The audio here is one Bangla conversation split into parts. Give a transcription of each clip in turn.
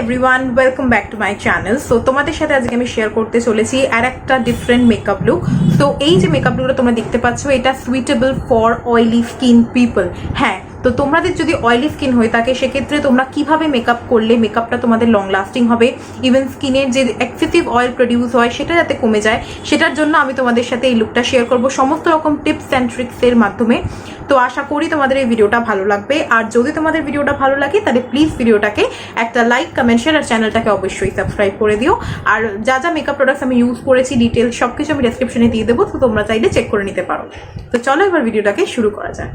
Everyone, welcome back to my channel. So তোমাদের সাথে আজকে আমি শেয়ার করতে চলেছি আর একটা ডিফারেন্ট মেকআপ লুক। তো এই যে মেকআপ লুকটা তোমরা দেখতে পাচ্ছ, এটা suitable for oily skin people. হ্যাঁ, তো তোমাদের যদি অয়েলি স্কিন হয়ে থাকে সেক্ষেত্রে তোমরা কিভাবে মেকআপ করলে মেকআপটা তোমাদের লং লাস্টিং হবে, ইভেন স্কিনের যে এক্সেসিভ অয়েল প্রডিউস হয় সেটা যাতে কমে যায়, সেটার জন্য আমি তোমাদের সাথে এই লুকটা শেয়ার করব সমস্ত রকম টিপস অ্যান্ড ট্রিক্সের মাধ্যমে। তো আশা করি তোমাদের এই ভিডিওটা ভালো লাগবে। আর যদি তোমাদের ভিডিওটা ভালো লাগে তাহলে প্লিজ ভিডিওটাকে একটা লাইক, কমেন্ট, শেয়ার আর চ্যানেলটাকে অবশ্যই সাবস্ক্রাইব করে দিও। আর যা যা মেকআপ প্রোডাক্টস আমি ইউজ করেছি ডিটেলস সব কিছু আমি ডেসক্রিপশনে দিয়ে দেবো, তো তোমরা চাইলে চেক করে নিতে পারো। তো চলো এবার ভিডিওটাকে শুরু করা যায়।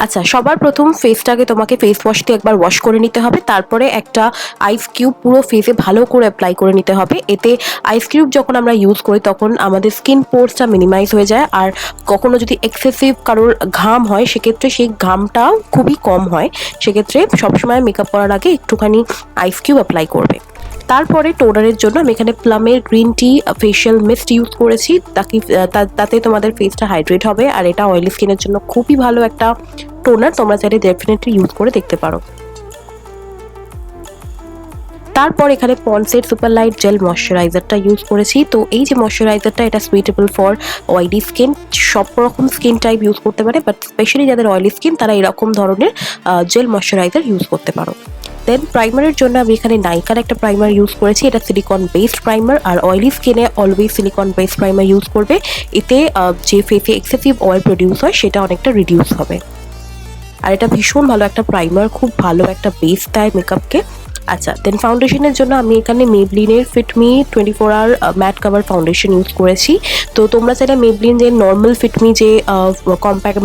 আচ্ছা, সবার প্রথম ফেসটাকে তোমাকে ফেস ওয়াশ দিয়ে একবার ওয়াশ করে নিতে হবে। তারপরে একটা আইস কিউব পুরো ফেসে ভালো করে অ্যাপ্লাই করে নিতে হবে। এতে আইস কিউব যখন আমরা ইউজ করি তখন আমাদের স্কিন পোর্সটা মিনিমাইজ হয়ে যায়। আর কখনো যদি এক্সেসিভ কারোর ঘাম হয় সেক্ষেত্রে সেই ঘামটা খুবই কম হয়। সেক্ষেত্রে সবসময় মেকআপ করার আগে একটুখানি আইস কিউব অ্যাপ্লাই করবে। তারপরে টোনারের জন্য আমি এখানে প্লামের green tea facial mist use করেছি, তাতে তোমাদের ফেসটা হাইড্রেট হবে। আর এটা অয়েলি স্কিনের জন্য খুবই ভালো একটা টোনার, তোমরা চাইলে ডেফিনেটলি ইউজ করে দেখতে পারো। তারপর এখানে পন্ডসের সুপার লাইট জেল ময়শ্চারাইজারটা ইউজ করেছি। তো এই যে ময়শ্চারাইজারটা, এটা সুইটেবল ফর অয়েলি স্কিন, সব রকম স্কিন টাইপ ইউজ করতে পারে, বাট স্পেশালি যাদের অয়েলি স্কিন তারা এরকম ধরনের জেল ময়শ্চারাইজার ইউজ করতে পারো। দেন প্রাইমারের জন্য আমি এখানে নাইকার একটা প্রাইমার ইউজ করেছি। এটা সিলিকন বেসড প্রাইমার, আর অয়েলি স্কিনে always silicone based primer use করবে। এতে যে ফেসে এক্সেসিভ অয়েল প্রডিউস হয় সেটা অনেকটা রিডিউস হবে। আর এটা ভীষণ ভালো একটা প্রাইমার, খুব ভালো একটা বেস দেয় মেকআপকে। আচ্ছা, দেন ফাউন্ডেশনের জন্য আমি এখানে মেবলিনের fit me 24 hour matte cover foundation use করেছি। তো তোমরা চাইলে মেবলিন যে নর্মাল ফিট মি যে কম্প্যাক্ট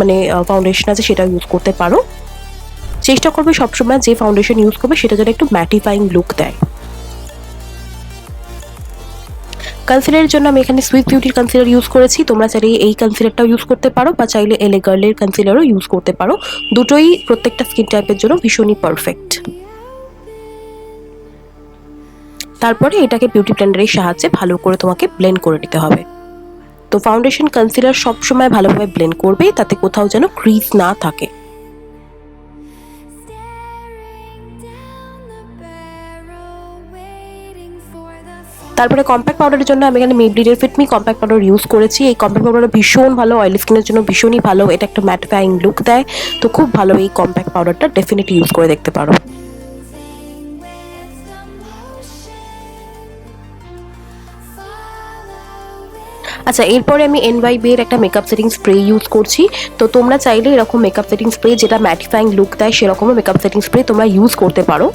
ফাউন্ডেশন আছে সেটা ইউজ করতে পারো। চেষ্টা করবে সবসময় যে ফাউন্ডেশন ইউজ করবে সেটা যেন একটু ম্যাটিফাইং লুক দেয়। কনসিলারের জন্য আমি এখানে সুইস বিউটির কনসিলার ইউজ করেছি। তোমরা চাইলে এই কনসিলারটাও ইউজ করতে পারো, বা চাইলে এলে গার্লের কনসিলারও ইউজ করতে পারো। দুটোই প্রত্যেকটা স্কিন টাইপের জন্য ভীষণই পারফেক্ট। তারপরে এটাকে বিউটি ব্লেন্ডারের সাহায্যে ভালো করে তোমাকে ব্লেন্ড করে নিতে হবে। তো ফাউন্ডেশন কনসিলার সবসময় ভালোভাবে ব্লেন্ড করবে, তাতে কোথাও যেন ক্রিজ না থাকে। তারপরে কম্প্যাক্ট পাউডারের জন্য আমি এখানে মেবলিনের fit me compact powder use করেছি। এই কম্প্যাক্ট পাউডারটা ভীষণ ভালো, অয়েলি স্কিনের জন্য ভীষণই ভালো। এটা একটা ম্যাটিফাইং লুক দেয়। তো খুব ভালো, এই কম্প্যাক্ট পাউডারটা ডেফিনেটলি ইউজ করে দেখতে পারো। আচ্ছা, এরপরে আমি এনওয়াইবি এর একটা মেকআপ সেটিং স্প্রে ইউজ করছি। তো তোমরা চাইলে এরকম মেকআপ সেটিং স্প্রে যেটা ম্যাটিফাইং লুক দেয় সেরকমও মেকআপ সেটিং স্প্রে তোমরা ইউজ করতে পারো।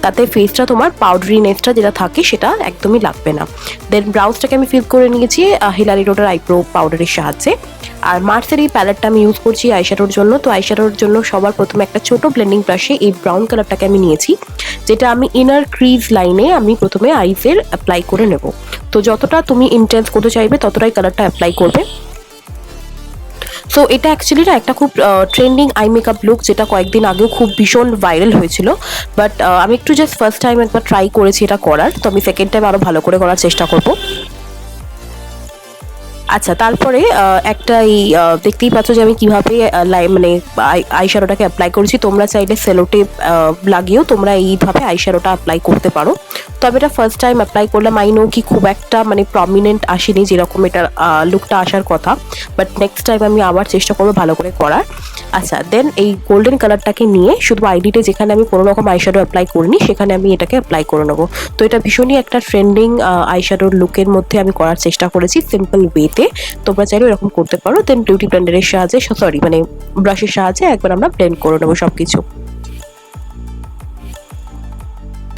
তাতে ফেসটা তোমার পাউডারিনেসটা যেটা থাকে সেটা একদমই লাগবে না। দেন ব্রাউজটাকে আমি ফিল করে নিয়েছি হিলারি রোডার আইব্রো পাউডারের সাহায্যে। আর মার্সের এই প্যালেটটা আমি ইউজ করছি আইশ্যাডোর জন্য। তো আইশ্যাডোর জন্য সবার প্রথমে একটা ছোট ব্লেন্ডিং ব্রাশে এই ব্রাউন কালারটাকে আমি নিয়েছি, যেটা আমি ইনার ক্রিজ লাইনে আমি প্রথমে আইসের অ্যাপ্লাই করে নেব। তো যতটা তুমি ইন্টেন্স করতে চাইবে ততটাই কালারটা অ্যাপ্লাই করবে। সো এটা অ্যাকচুয়ালি না একটা খুব ট্রেন্ডিং আই মেকআপ লুক, যেটা কয়েকদিন আগেও খুব ভীষণ ভাইরাল হয়েছিল। বাট আমি একটু জাস্ট ফার্স্ট টাইম একবার ট্রাই করেছি এটা করার। তো আমি সেকেন্ড টাইম আরও ভালো করে করার চেষ্টা করব। আচ্ছা, তারপরে একটা এই দেখতেই পাচ্ছ যে আমি কিভাবে আইশ্যাডোটাকে অ্যাপ্লাই করেছি। তোমরা চাইলে সেলোটেপ লাগিয়েও তোমরা এইভাবে আইশ্যাডোটা অ্যাপ্লাই করতে পারো। তবে এটা ফার্স্ট টাইম অ্যাপ্লাই করলাম, আই নো কি খুব একটা প্রমিনেন্ট আসেনি যেরকম এটার লুকটা আসার কথা, বাট নেক্সট টাইম আমি আবার চেষ্টা করবো ভালো করে করার। আচ্ছা, দেন এই গোল্ডেন কালারটাকে নিয়ে শুধু আইডিতে যেখানে আমি কোনো রকম আইশ্যাডো অ্যাপ্লাই করিনি সেখানে আমি এটাকে অ্যাপ্লাই করে নেবো। তো এটা ভীষণই একটা ট্রেন্ডিং আইশ্যাডোর লুকের মধ্যে আমি করার চেষ্টা করেছি সিম্পল ওয়েতে। তোমরা চাইলে এরকম করতে পারো। দেন বিউটি ব্লেন্ডারের সাহায্যে ব্রাশের সাহায্যে একবার আমরা ব্লেন্ড করে নেবো সবকিছু।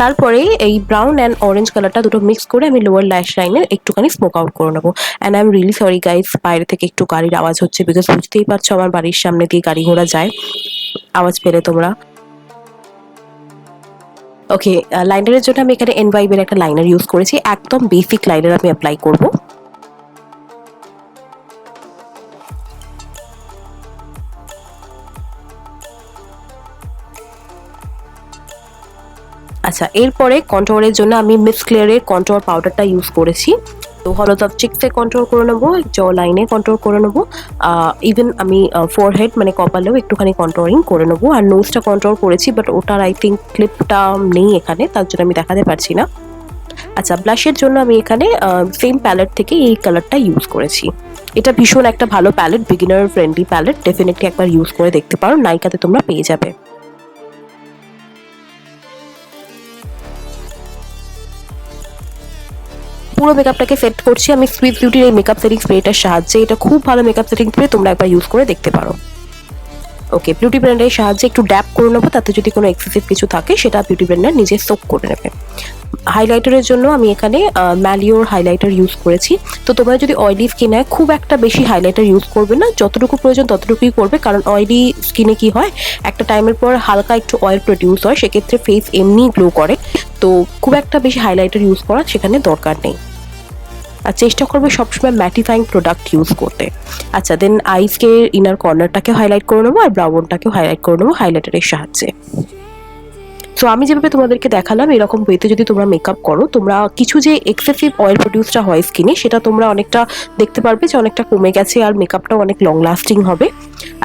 তারপরে এই ব্রাউন অ্যান্ড অরেঞ্জ কালারটা দুটো মিক্স করে আমি লোয়ার ল্যাশ লাইনের একটুখানি স্মোক আউট করে নেবো। And I am really sorry guys, বাইরে থেকে একটু গাড়ির আওয়াজ হচ্ছে, বিকজ বুঝতেই পারছো আমার বাড়ির সামনে দিয়ে গাড়ি ঘোড়া যায়, আওয়াজ পেলে তোমরা। ওকে, লাইনারের জন্য আমি এখানে এনওয়াইবি এর একটা লাইনার ইউজ করেছি। একদম বেসিক লাইনার আমি অ্যাপ্লাই করবো। আচ্ছা, এরপরে কন্ট্রোরের জন্য আমি মিস ক্লিয়ারের কন্ট্রোর পাউডারটা ইউজ করেছি। তো হলুদ অফ চিক্সে কন্ট্রোল করে নেবো, জ লাইনে কন্ট্রোল করে নেবো, ইভেন আমি ফোরহেড মানে কপালেও একটুখানি কন্ট্রোলিং করে নেবো। আর নোজটা কন্ট্রোল করেছি, বাট ওটার আই থিঙ্ক ক্লিপটা নেই এখানে, তার জন্য আমি দেখাতে পারছি না। আচ্ছা, ব্লাশের জন্য আমি এখানে সেম প্যালেট থেকে এই কালারটা ইউজ করেছি। এটা ভীষণ একটা ভালো palette, beginner friendly palette, definitely একবার ইউজ করে দেখতে পারো, নাইকাতে তোমরা পেয়ে যাবে। পুরো মেকআপটাকে সেট করছি আমি সুইট বিউটির এই মেকআপ সেটিং স্প্রেটার সাহায্যে। এটা খুব ভালো মেকআপ সেটিং স্প্রে, তোমরা একবার ইউজ করে দেখতে পারো। ওকে, বিউটি ব্লেন্ডারের সাহায্যে একটু ড্যাপ করে নেবো, তাতে যদি কোনো এক্সেসিভ কিছু থাকে সেটা বিউটি ব্লেন্ডার নিজে সোক করে নেবে। হাইলাইটারের জন্য আমি এখানে ম্যালিওর হাইলাইটার ইউজ করেছি। তো তোমরা যদি অয়েলি স্কিন হয় খুব একটা বেশি হাইলাইটার ইউজ করবে না, যতটুকু প্রয়োজন ততটুকুই করবে, কারণ অয়েলি স্কিনে কি হয় একটা টাইমের পর হালকা একটু অয়েল প্রডিউস হয়, সেক্ষেত্রে ফেস এমনি গ্লো করে, তো খুব একটা বেশি হাইলাইটার ইউজ করা সেখানে দরকার নেই। আর চেষ্টা করবে সবসময় ম্যাটিফাইং প্রোডাক্ট ইউজ করতে। আচ্ছা, দেন আইসকে ইনার কর্নারটাকে হাইলাইট করে নেবো আর ব্রাউনটাকেও হাইলাইট করে নেবো হাইলাইটারের সাহায্যে। সো আমি যেভাবে তোমাদেরকে দেখালাম এরকম ওয়েতে যদি তোমরা মেকআপ করো, তোমরা কিছু যে এক্সেসিভ অয়েল প্রডিউসটা হয় স্কিনে সেটা তোমরা অনেকটা দেখতে পারবে যে অনেকটা কমে গেছে, আর মেকআপটাও অনেক লং লাস্টিং হবে।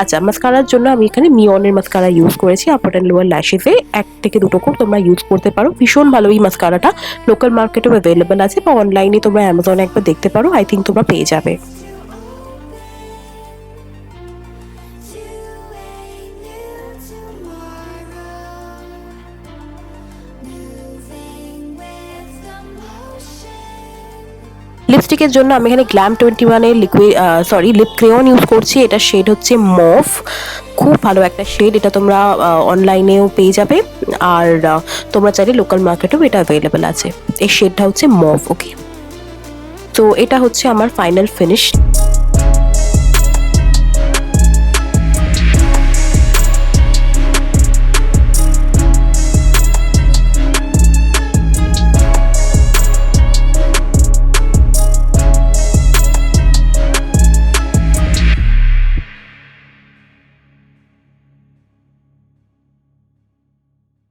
আচ্ছা, মাস্কারার জন্য আমি এখানে মিওনের মাস্কারা ইউজ করেছি আপার অ্যান্ড লোয়ার ল্যাশেসে, 1 থেকে 2 করে তোমরা ইউজ করতে পারো। ভীষণ ভালো এই মাস্কারাটা, লোকাল মার্কেটেও অ্যাভেলেবেল আছে বা অনলাইনে তোমরা অ্যামাজনে একবার দেখতে পারো, আই থিঙ্ক তোমরা পেয়ে যাবে। লিপস্টিকের জন্য আমি এখানে গ্ল্যাম 21-এর লিপ ক্রেয়ন ইউজ করছি। এটা শেড হচ্ছে মভ, খুব ভালো একটা শেড, এটা তোমরা অনলাইনেও পেয়ে যাবে, আর তোমরা চাইলে লোকাল মার্কেটেও এটা অ্যাভেলেবেল আছে। এই শেডটা হচ্ছে মভ। ওকে, তো এটা হচ্ছে আমার ফাইনাল ফিনিশ।